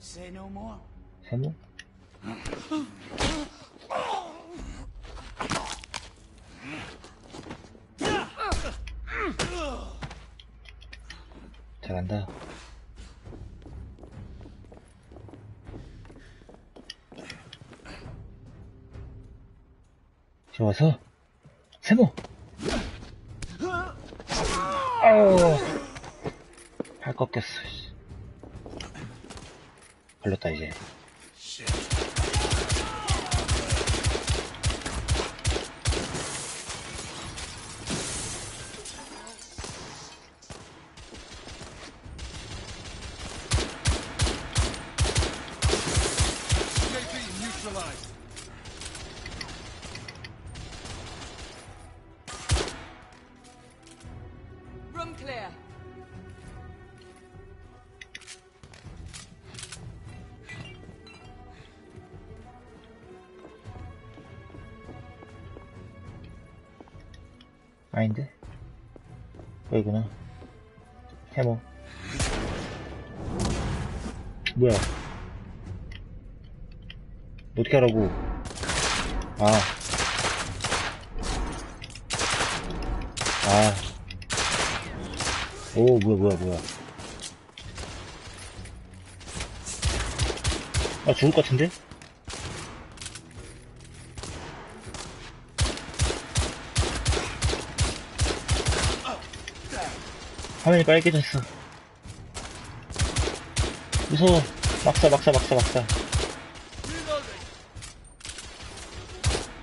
Say no more. 세모? 잘한다. 좋아서 세모. 아우, 팔 꺾였어. 걸렸다 이제. Room clear. 아닌데? 여기구나. 해모. 뭐야? 어떻게 하라고? 아. 오, 뭐야. 아, 죽을 것 같은데? 화면이 빨개졌어. 무서워. 막사.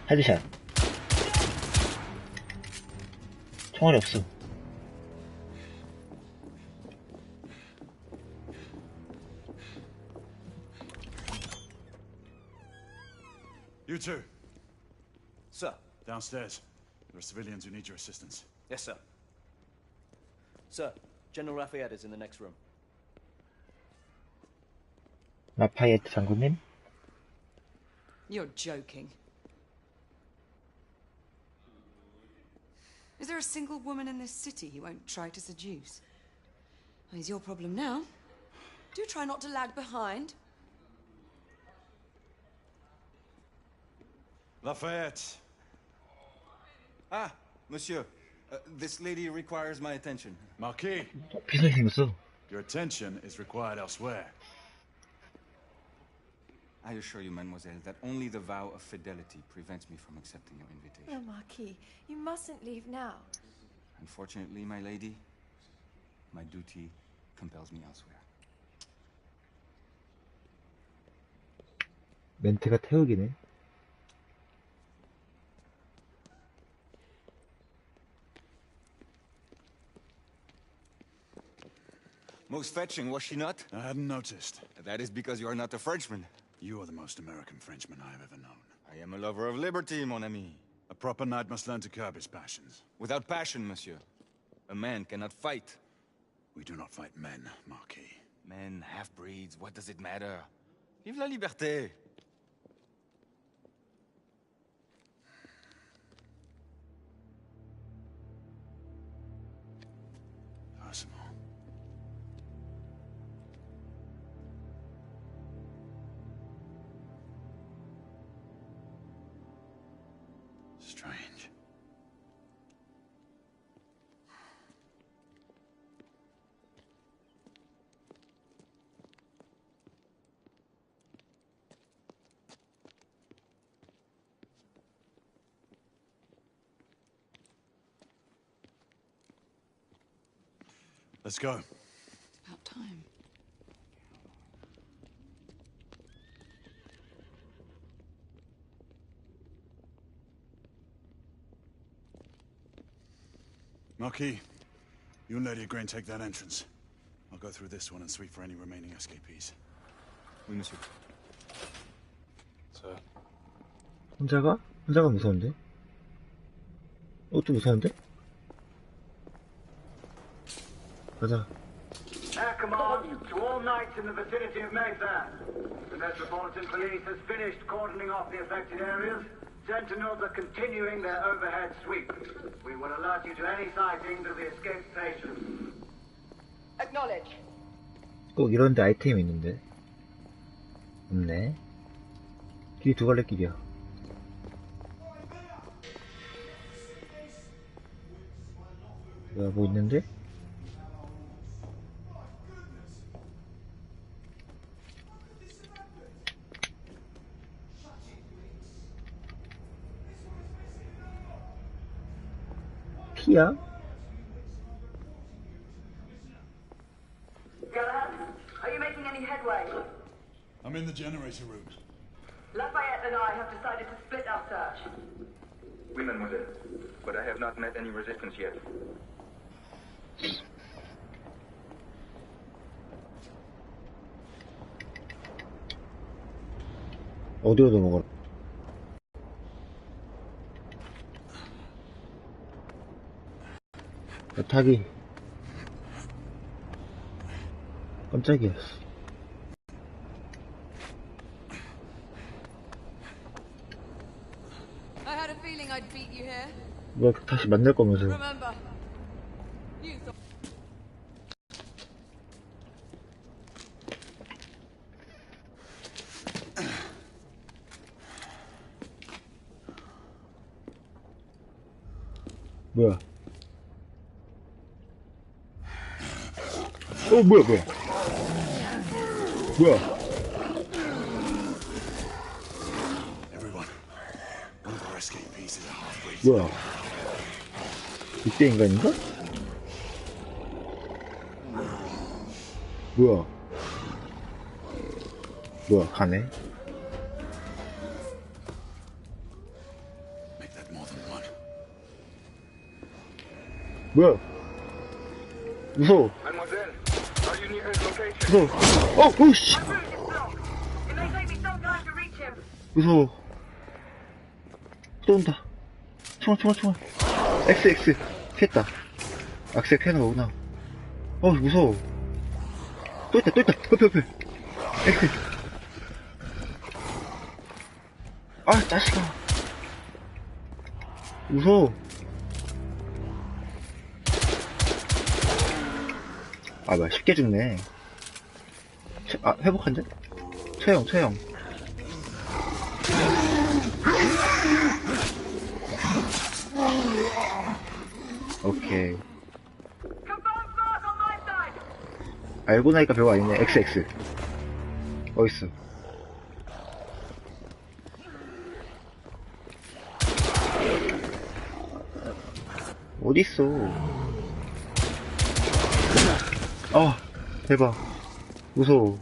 헤드샷. 총알이 없어. You two. Sir. Downstairs. There are civilians who need your assistance. Yes, sir. Sir, General Lafayette is in the next room. 라파이에트 장군님? You're joking. Is there a single woman in this city he won't try to seduce? Well, it's your problem now. Do try not to lag behind. Lafayette. Ah, monsieur. This lady requires my attention. Marquis. 비슷하게 생겼어. Your attention is required elsewhere. I assure you, mademoiselle, that only the vow of fidelity prevents me from accepting your invitation. Oh, Marquis, you mustn't leave now. Unfortunately, my lady, my duty compels me elsewhere. 멘트가 태우기네. Most fetching, was she not? I hadn't noticed. That is because you are not a Frenchman. You are the most American Frenchman I have ever known. I am a lover of liberty, mon ami. A proper knight must learn to curb his passions. Without passion, monsieur, a man cannot fight. We do not fight men, Marquis. Men, half-breeds, what does it matter? Vive la liberté! Possible. Strange. Let's go. It's about time. Marquis, you and Lady Grain take that entrance. I'll go through this one and sweep for any remaining escapees. Oui, monsieur. Sir. 혼자가? 혼자가 무서운데? 또 무서운데? 가자. Air command to all knights in the vicinity of Mayfair. The Metropolitan Police has finished cordoning off the affected areas. Sentinels are continuing their overhead sweep. We will alert you to any sightings of the escaped patients. Acknowledge. 꼭 이런데 아이템이 있는데. 없네. 길이 두 갈래 길이야. 뭐야, 뭐 있는데? 피야? Galahad, are you making any headway? I'm in the generator room. Lafayette and I have decided to split our search. Oui, mademoiselle. But I have not met any resistance yet. 어디로 넘어가? 타기. 깜짝이야. I had a feeling I'd beat you here. 뭐야, 다시 만날 거면서. Remember, you thought. 뭐야? 뭐야, 뭐야? 뭐야? Everyone, one of our escapees is a half-breed. 뭐야? 이때 인간인가? 뭐야? 뭐야, 가네? Make that more than one. 뭐야? 무서워. Mademoiselle, are you near his location? 무서워. 오씨! My route is blocked. It may take me some time to reach him. 무서워. 또 온다. 총알. XX. 피했다. 악셀 피하는 거구나. 무서워. 또 있다. 옆에. X. 아, 자식아. 무서워. 뭐야, 쉽게 죽네. 회복한데? 최영. 오케이. Confirm force on my side. 알고 나니까 별거 아니네. XX. 어딨어? 어딨어? 대박. 무서워.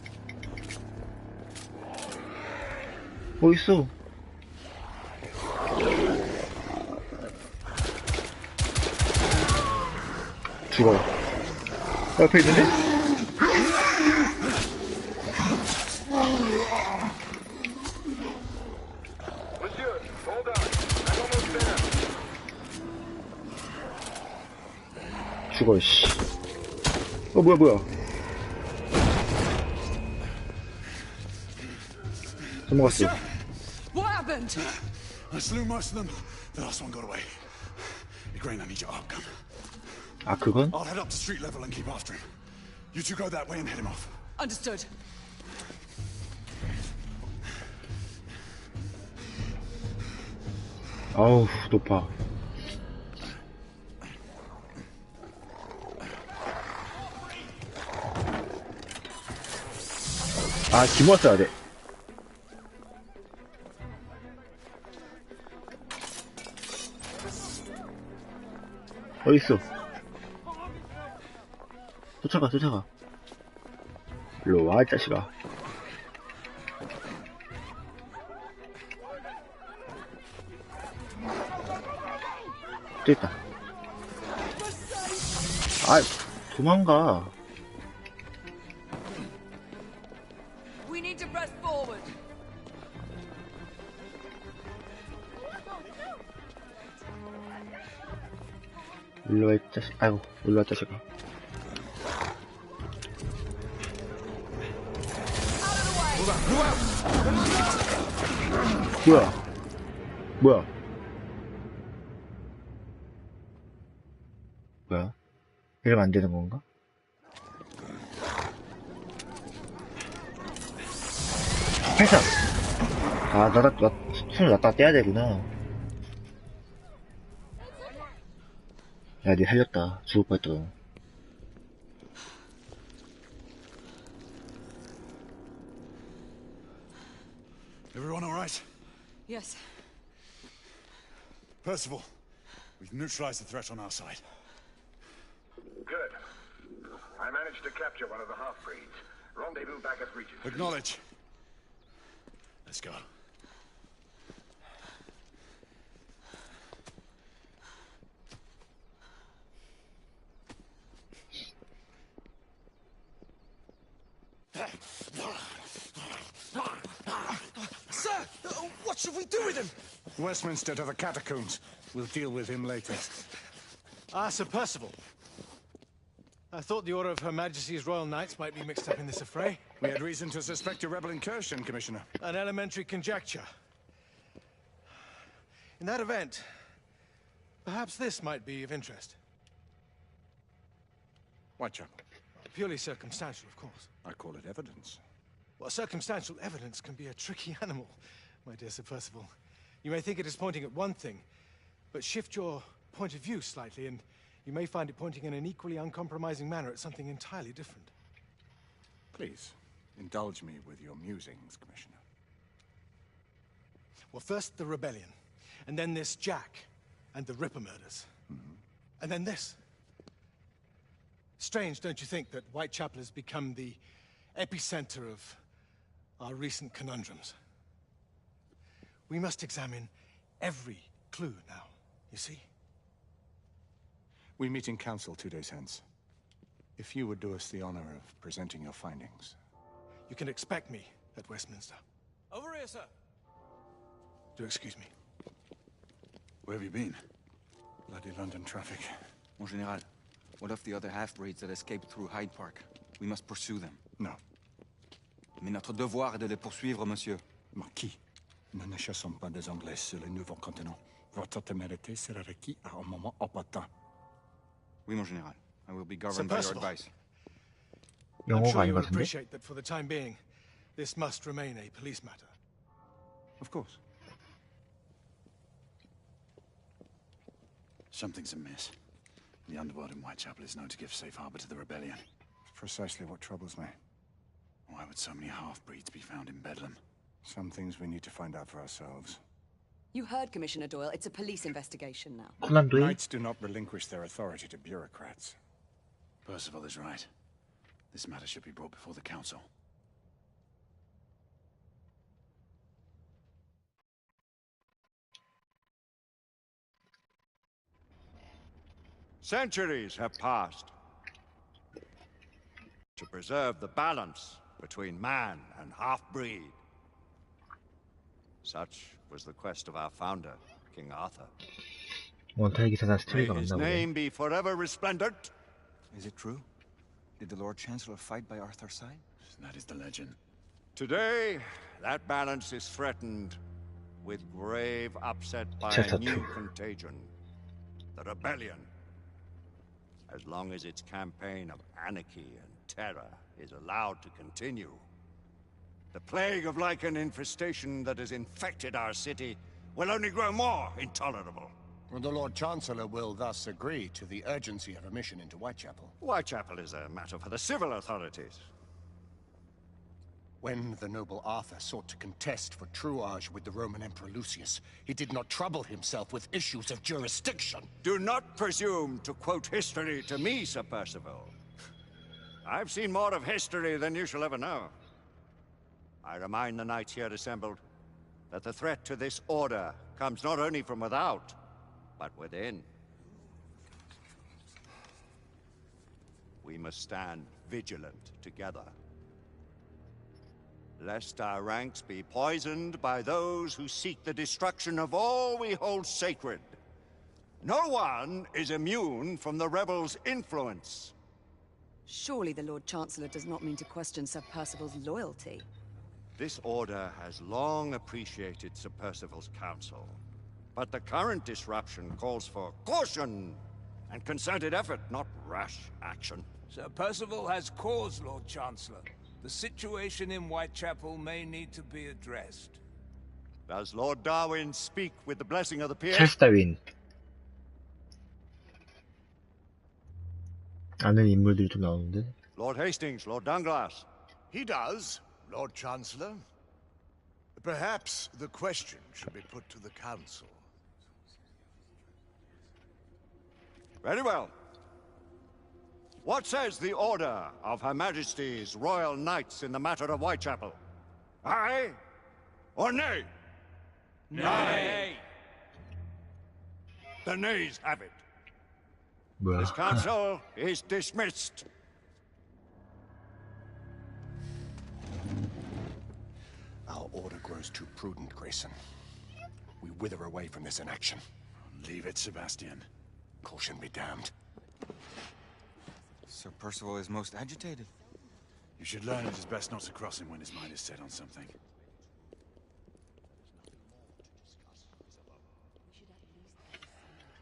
어딨어? 죽어. 옆에 있는데? Monsieur, hold on. I'm almost there. 죽어, 씨. 뭐야. 넘어갔어. What happened? I slew most of them. The last one got away. Grain, I need your outcome. 그건? I'll head up to street level and keep after him. You two go that way and head him off. Understood. 아우, 높아. 기모 써야 돼. 어딨어? 쫓아가. 일로 와, 이 자식아. 또 있다. 도망가. We need to press forward. 일로 와, 이 자식. 일로 와, 자식아. 뭐야? 이러면 안 되는 건가? 발사! 아, 손을 놨다 떼야 되구나. 야, 니 살렸다. 죽을 뻔했다. Everyone all right? Yes. Percival, we've neutralized the threat on our side. Good. I managed to capture one of the half-breeds. Rendezvous back at Regent. Acknowledge. Let's go. Sir, what should we do with him? Westminster to the catacombs. We'll deal with him later. Ah, Sir Percival. I thought the Order of Her Majesty's Royal Knights might be mixed up in this affray. We had reason to suspect a rebel incursion, Commissioner. An elementary conjecture. In that event, perhaps this might be of interest. Whitechapel. Purely circumstantial, of course. I call it evidence. Well, circumstantial evidence can be a tricky animal, my dear Sir Percival. You may think it is pointing at one thing, but shift your point of view slightly, and you may find it pointing in an equally uncompromising manner at something entirely different. Please, indulge me with your musings, Commissioner. Well, first the rebellion, and then this Jack, and the Ripper murders. And then this. Strange, don't you think, that Whitechapel has become the epicenter of our recent conundrums? We must examine every clue now, you see? We meet in council 2 days hence. If you would do us the honor of presenting your findings. You can expect me at Westminster. Over here, sir. Do excuse me. Where have you been? Bloody London traffic. Mon Général, what of the other half-breeds that escaped through Hyde Park? We must pursue them. No. Mais notre devoir est de les poursuivre, monsieur. Marquis, nous ne chassons pas des Anglais sur le nouveau continent. Votre témérité sera requis à un moment opportun. Oui, mon Général. I will be governed by your Percival. advice. I'm 영어가 sure 아닌 you 것 will 같은데? appreciate that for the time being, this must remain a police matter. Of course. Something's amiss. The underworld in Whitechapel is known to give safe harbor to the rebellion. Precisely what troubles me. Why would so many half-breeds be found in Bedlam? Some things we need to find out for ourselves. You heard Commissioner Doyle. It's a police investigation now. 코난 도일? Knights do not relinquish their authority to bureaucrats. Percival is right. This matter should be brought before the council. Centuries have passed to preserve the balance between man and half-breed. Such was the quest of our founder, King Arthur. 원타의 기사단 May 스토리가 his 맞나 보네. name be forever resplendent. Is it true? Did the Lord Chancellor fight by Arthur's side? That is the legend. Today, that balance is threatened with grave upset by Chapter a new 2. contagion. The rebellion. As long as its campaign of anarchy and terror is allowed to continue, the plague of lichen infestation that has infected our city will only grow more intolerable. The Lord Chancellor will thus agree to the urgency of a mission into Whitechapel. Whitechapel is a matter for the civil authorities. When the noble Arthur sought to contest for truage with the Roman Emperor Lucius, he did not trouble himself with issues of jurisdiction. Do not presume to quote history to me, Sir Percival. I've seen more of history than you shall ever know. I remind the knights here assembled that the threat to this order comes not only from without, but within. We must stand vigilant together, lest our ranks be poisoned by those who seek the destruction of all we hold sacred. No one is immune from the rebels' influence. Surely the Lord Chancellor does not mean to question Sir Percival's loyalty. This order has long appreciated Sir Percival's counsel, but the current disruption calls for caution and concerted effort, not rash action. Sir Percival has cause, Lord Chancellor. The situation in Whitechapel may need to be addressed. Does Lord Darwin speak with the blessing of the peers? 찰스 다윈. 아는 인물들이 좀 나오는데. Lord Hastings, Lord Danglass. He does, Lord Chancellor. Perhaps the question should be put to the Council. Very well. What says the Order of Her Majesty's Royal Knights in the matter of Whitechapel? Aye or nay? Nay. The nays have it. 뭐야? This council is dismissed. Our order grows too prudent, Grayson. We wither away from this inaction. Leave it, Sebastian. Caution be damned. Sir Percival is most agitated. You should learn it is best not to cross him when his mind is set on something.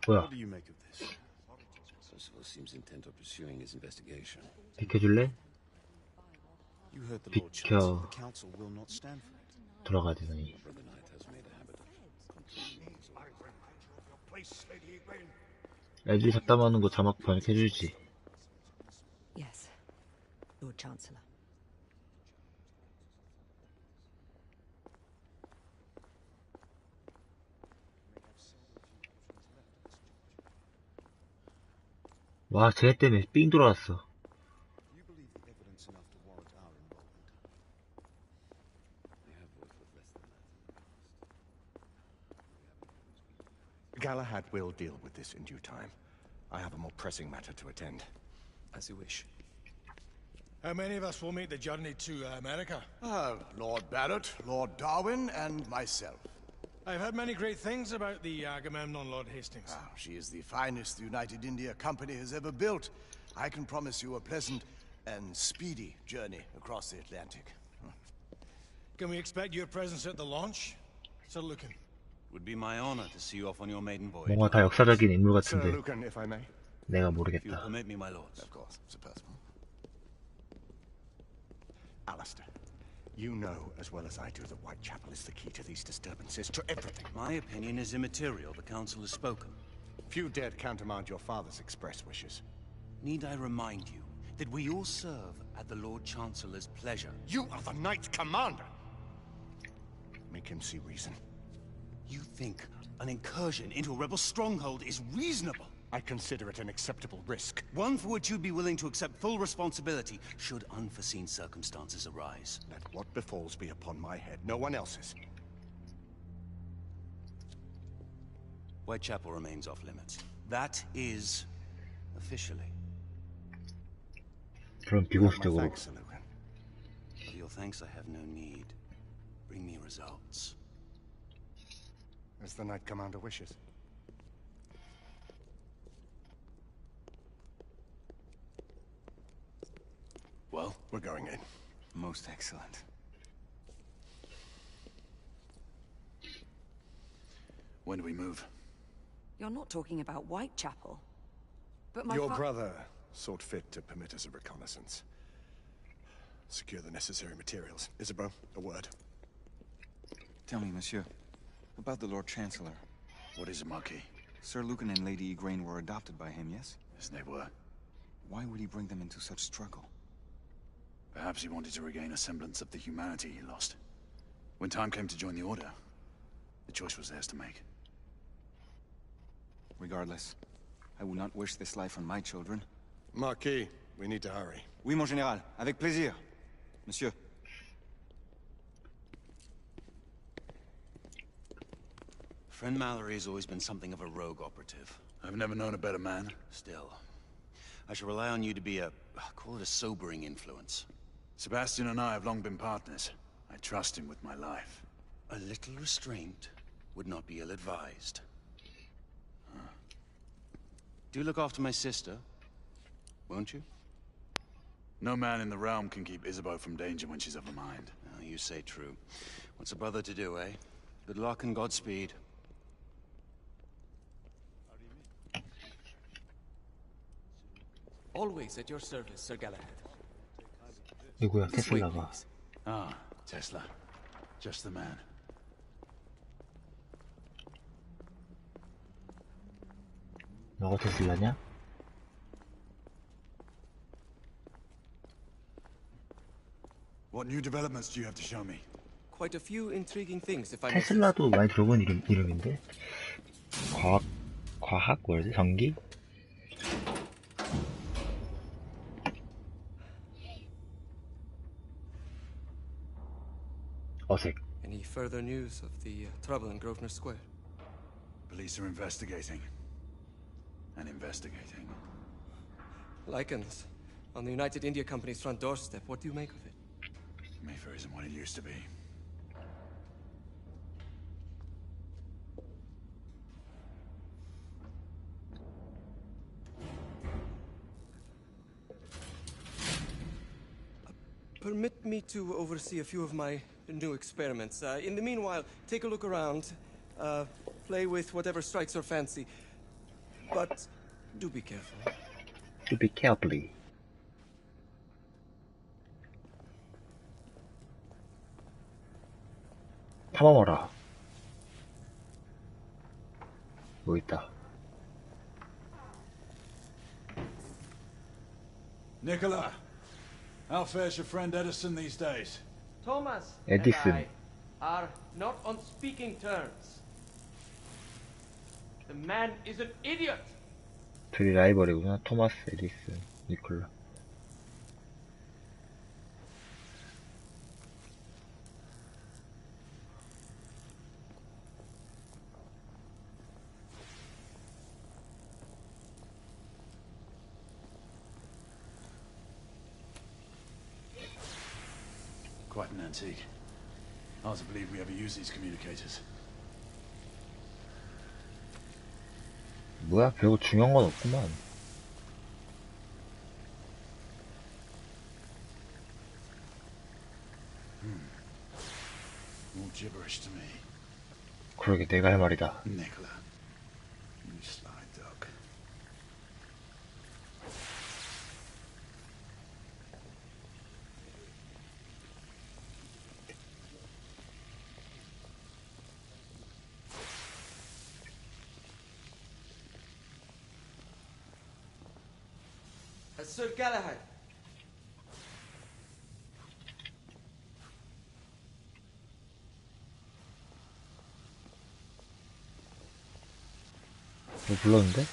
뭐야? What do you make of this? Percival seems intent on pursuing his investigation. 비켜줄래? You heard the Lord 비켜. Chancellor. The council will not stand for it. 돌아가야 되더니. Brother Knight has made a habit of 애들이 잡담하는 거 자막 번역해주지. Yes, Lord Chancellor. 와, 쟤 때문에 삥 돌아왔어. you believe the evidence enough to warrant our involvement? We have worked with less than that in the past. Galahad will deal with this in due time. I have a more pressing matter to attend. As you wish. How many of us will make the journey to America? Lord Barrett, Lord Darwin, and myself. I've heard many great things about the Agamemnon, Lord Hastings. She is the finest the United India Company has ever built. I can promise you a pleasant and speedy journey across the Atlantic. Can we expect your presence at the launch? Sir Lucan. Would be my honor to see you off on your maiden voyage. 뭔가 다 역사적인 인물 Sir 같은데 Lucan, if I may. 내가 If you 모르겠다. permit me, my lords. Of course, Sir Percival. Alistair, you know as well as I do that Whitechapel is the key to these disturbances, to everything. My opinion is immaterial. The council has spoken. Few dared countermand your father's express wishes. Need I remind you that we all serve at the Lord Chancellor's pleasure? You are the Knight Commander! Make him see reason. You think an incursion into a rebel stronghold is reasonable? I consider it an acceptable risk. One for which you'd be willing to accept full responsibility should unforeseen circumstances arise. Let what befalls be upon my head, no one else's. Whitechapel remains off limits. That is officially. 그럼 비공식적으로. Thanks, Sir Lucan. Of your thanks I have no need. Bring me results. As the Knight Commander wishes. Well, we're going in. Most excellent. When do we move? You're not talking about Whitechapel. But my Your brother sought fit to permit us a reconnaissance. Secure the necessary materials. Isabeau, a word. Tell me, monsieur, about the Lord Chancellor. What is it, Marquis? Sir Lucan and Lady Igraine were adopted by him, yes? Yes, they were. Why would he bring them into such struggle? Perhaps he wanted to regain a semblance of the humanity he lost. When time came to join the Order, the choice was theirs to make. Regardless, I would not wish this life on my children. Marquis, we need to hurry. Oui, mon général. Avec plaisir. Monsieur. Friend Mallory has always been something of a rogue operative. I've never known a better man. Still, I shall rely on you to be call it a sobering influence. Sebastian and I have long been partners. I trust him with my life. A little restraint would not be ill-advised. Do look after my sister, won't you? No man in the realm can keep Isabeau from danger when she's of a mind. Oh, you say true. What's a brother to do, eh? Good luck and Godspeed. Always at your service, Sir Galahad. 누구야? 테슬라가. Ah, Tesla. Just the man. 너가 테슬라냐? What new developments do you have to show me? Quite a few intriguing things, if I may say. 테슬라도 많이 들어본 이름인데? 과학? 뭐지? 전기? 어색. Any further news of the trouble in Grosvenor Square? Police are investigating. And investigating. Lichens. On the United India Company's front doorstep. What do you make of it? Mayfair isn't what it used to be. Permit me to oversee a few of my new experiments. In the meanwhile, take a look around. Play with whatever strikes your fancy. But do be careful. Do be carefully. 탐험하라. 뭐 있다. Nicola, how fares your friend Edison these days? Thomas Edison. and I are not on speaking terms. The man is an idiot. 둘이 라이벌이구나. 토마스, 에디슨, 니콜라. Quite an antique. Hard to believe we ever use these communicators. 뭐야? 별거 중요한 건 없구만. All gibberish to me. 그러게 내가 할 말이다. Nicola, you sly dog. Sir Galahad. 뭐 불렀는데?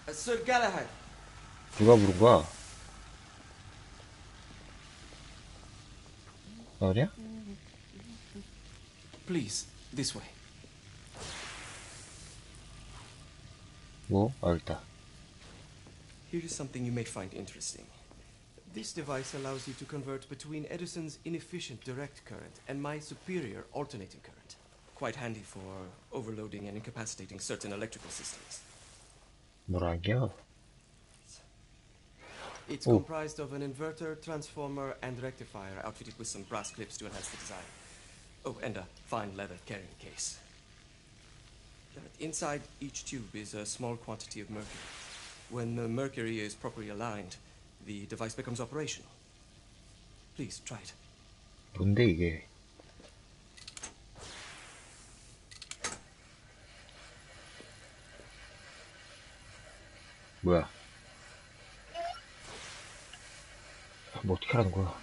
Sir Galahad. 누가 부른 거야? 너냐? Please, this way. 뭐? 알겠다. Here is something you may find interesting. This device allows you to convert between Edison's inefficient direct current and my superior alternating current. Quite handy for overloading and incapacitating certain electrical systems. 뭐라겨? It's comprised of an inverter, transformer, and rectifier outfitted with some brass clips to enhance the design. Oh, and a fine leather carrying case. Inside each tube is a small quantity of mercury. When the mercury is properly aligned, the device becomes operational. Please, try it. 뭔데 이게? 뭐야? 뭐 어떻게 하라는 거야?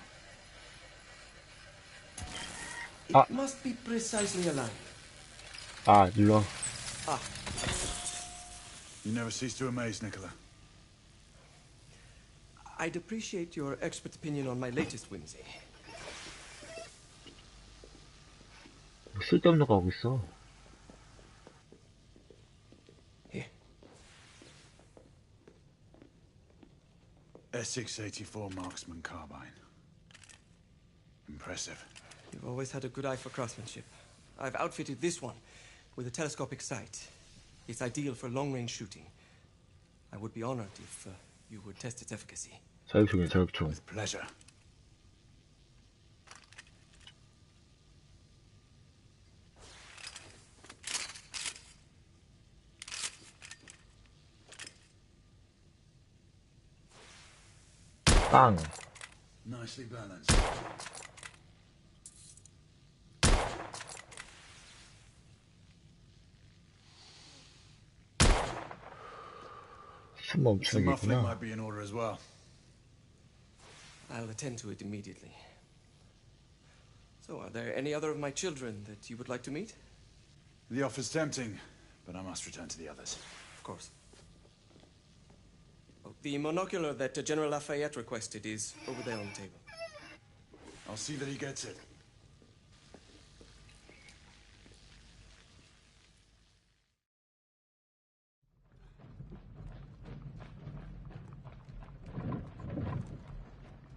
It must be precisely aligned. 아, 눌러. Ah. You never cease to amaze, Nicola. I'd appreciate your expert opinion on my latest whimsy. 뭐 쓸데없는 거 하고 있어. Here. S684 Marksman Carbine. Impressive. You've always had a good eye for craftsmanship. I've outfitted this one with a telescopic sight. It's ideal for long-range shooting. I would be honored if you would test its efficacy. 자격증이야, 자격증. With pleasure. 빵. Nicely balanced. 숨 The 멈추는 게 muffling 있구나. might be in order as well. I'll attend to it immediately. So, are there any other of my children that you would like to meet? The offer's tempting, but I must return to the others. Of course. Oh, the monocular that General Lafayette requested is over there on the table. I'll see that he gets it.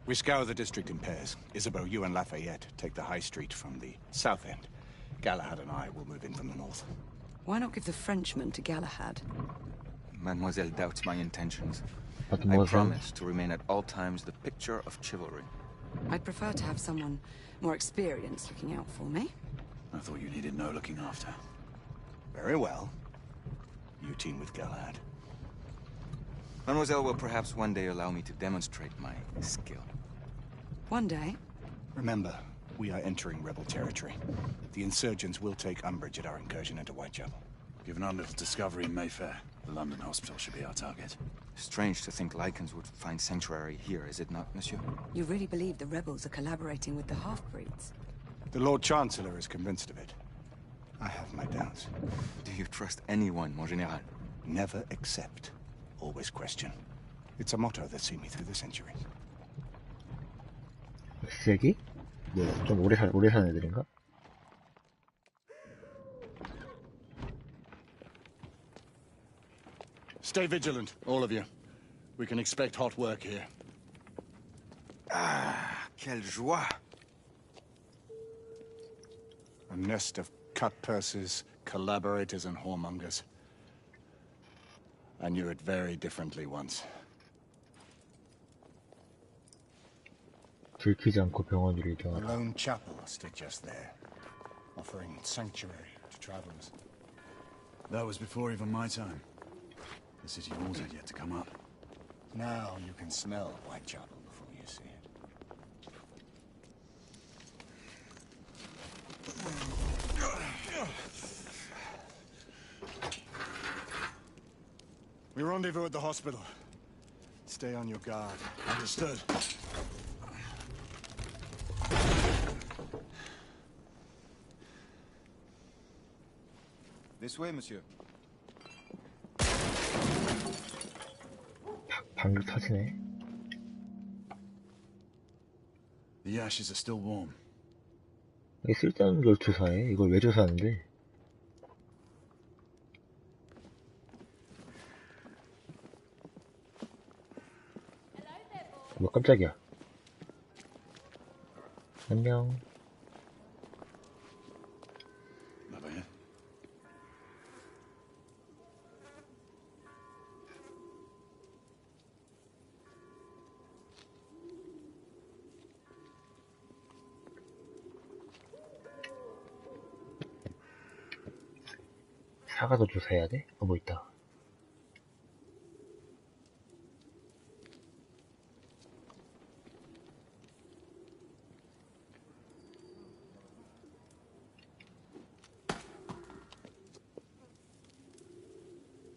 We scour the district in pairs. Isabeau, you and Lafayette take the high street from the south end. Galahad and I will move in from the north. Why not give the Frenchman to Galahad? Mademoiselle doubts my intentions. Mademoiselle. I promise to remain at all times the picture of chivalry. I'd prefer to have someone more experienced looking out for me. I thought you needed no looking after. Very well. You team with Galahad. Mademoiselle will perhaps one day allow me to demonstrate my skill. One day? Remember, we are entering rebel territory. The insurgents will take umbrage at our incursion into Whitechapel. Given our little discovery in Mayfair, the London hospital should be our target. Strange to think Lycans would find sanctuary here, is it not, monsieur? You really believe the rebels are collaborating with the half-breeds? The Lord Chancellor is convinced of it. I have my doubts. Do you trust anyone, mon général? Never accept. Always question. It's a motto that's seen me through the centuries. 세기? 뭐야, 좀 오래 사는 애들인가? Stay vigilant, all of you. We can expect hot work here. Ah, quelle joie! A nest of cut purses, collaborators, and whoremongers. I knew it very differently once. 들키지 않고 병원으로 A 이동하라. lone chapel stood just there, offering sanctuary to travelers. That was before even my time. The city walls had yet to come up. Now you can smell Whitechapel before you see it. We rendezvous at the hospital. Stay on your guard. Understood. This way, monsieur. 방귀 터지네. The ashes are still warm. 이게 쓸데없는 걸 조사해. 이걸 왜 조사하는데? 뭐 깜짝이야. 안녕. Lafayette. 사과도 조사해야 돼? 뭐 있다.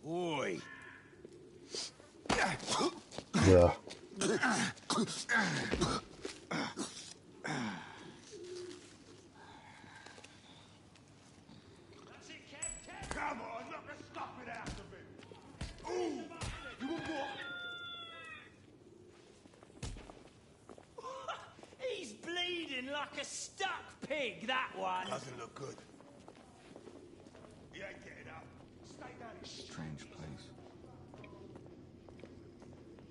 Oi. 뭐야. Come on, knock the stuffing out of him. Ooh, you want what? He's bleeding like a stuck pig, that one. Doesn't look good. He ain't getting up. Stay down his Strange place.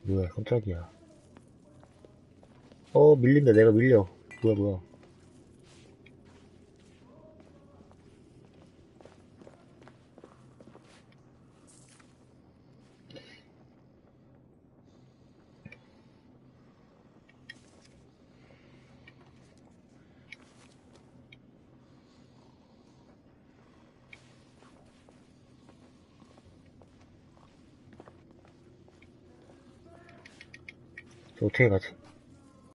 뭐야, 깜짝이야. 밀린다. 내가 밀려. 뭐야. 어떻게 가지?